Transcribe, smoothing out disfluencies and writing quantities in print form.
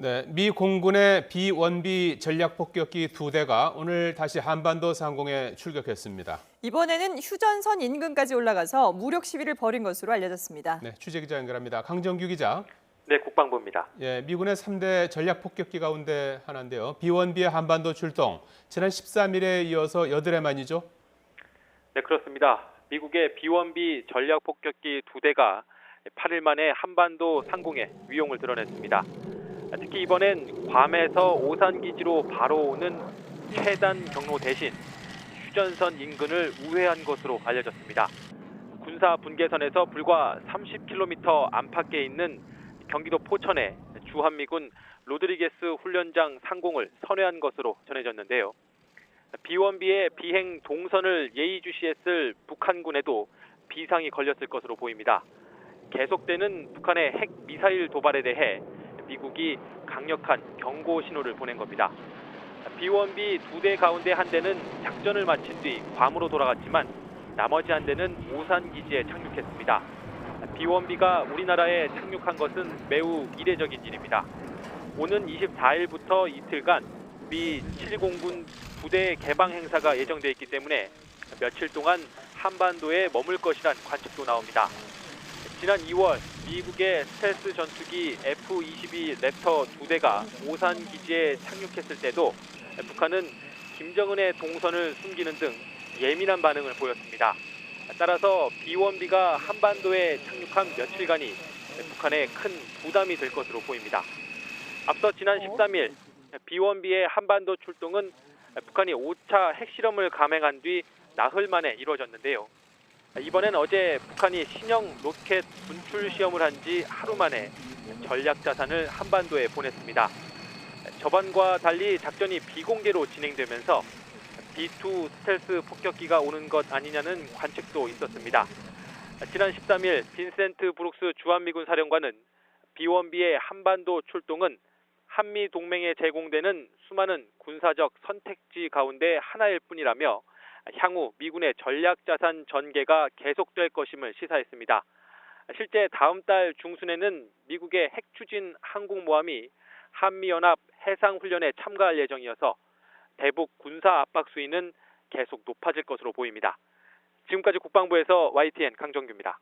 네, 미 공군의 B-1B 전략 폭격기 2대가 오늘 다시 한반도 상공에 출격했습니다. 이번에는 휴전선 인근까지 올라가서 무력 시위를 벌인 것으로 알려졌습니다. 네, 취재 기자 연결합니다. 강정규 기자. 네, 국방부입니다. 예, 미군의 3대 전략 폭격기 가운데 하나인데요. B-1B의 한반도 출동. 지난 13일에 이어서 8회 만이죠? 네, 그렇습니다. 미국의 B-1B 전략 폭격기 2대가 8일 만에 한반도 상공에 위용을 드러냈습니다. 특히 이번엔 괌에서 오산 기지로 바로 오는 최단 경로 대신 휴전선 인근을 우회한 것으로 알려졌습니다. 군사 분계선에서 불과 30km 안팎에 있는 경기도 포천에 주한미군 로드리게스 훈련장 상공을 선회한 것으로 전해졌는데요. B-1B의 비행 동선을 예의주시했을 북한군에도 비상이 걸렸을 것으로 보입니다. 계속되는 북한의 핵 미사일 도발에 대해 미국이 강력한 경고 신호를 보낸 겁니다. B-1B 2대 가운데 한 대는 작전을 마친 뒤 괌으로 돌아갔지만 나머지 한 대는 오산 기지에 착륙했습니다. B-1B가 우리나라에 착륙한 것은 매우 이례적인 일입니다. 오는 24일부터 이틀간 미 7공군 부대 개방 행사가 예정돼 있기 때문에 며칠 동안 한반도에 머물 것이란 관측도 나옵니다. 지난 2월 미국의 스텔스 전투기 F-22 랩터 2대가 오산 기지에 착륙했을 때도 북한은 김정은의 동선을 숨기는 등 예민한 반응을 보였습니다. 따라서 B-1B가 한반도에 착륙한 며칠간이 북한에 큰 부담이 될 것으로 보입니다. 앞서 지난 13일 B-1B의 한반도 출동은 북한이 5차 핵실험을 감행한 뒤 나흘 만에 이루어졌는데요. 이번엔 어제 북한이 신형 로켓 분출 시험을 한 지 하루 만에 전략 자산을 한반도에 보냈습니다. 저번과 달리 작전이 비공개로 진행되면서 B-2 스텔스 폭격기가 오는 것 아니냐는 관측도 있었습니다. 지난 13일 빈센트 브룩스 주한미군 사령관은 B-1B의 한반도 출동은 한미 동맹에 제공되는 수많은 군사적 선택지 가운데 하나일 뿐이라며 향후 미군의 전략자산 전개가 계속될 것임을 시사했습니다. 실제 다음 달 중순에는 미국의 핵추진 항공모함이 한미연합 해상훈련에 참가할 예정이어서 대북 군사 압박 수위는 계속 높아질 것으로 보입니다. 지금까지 국방부에서 YTN 강정규입니다.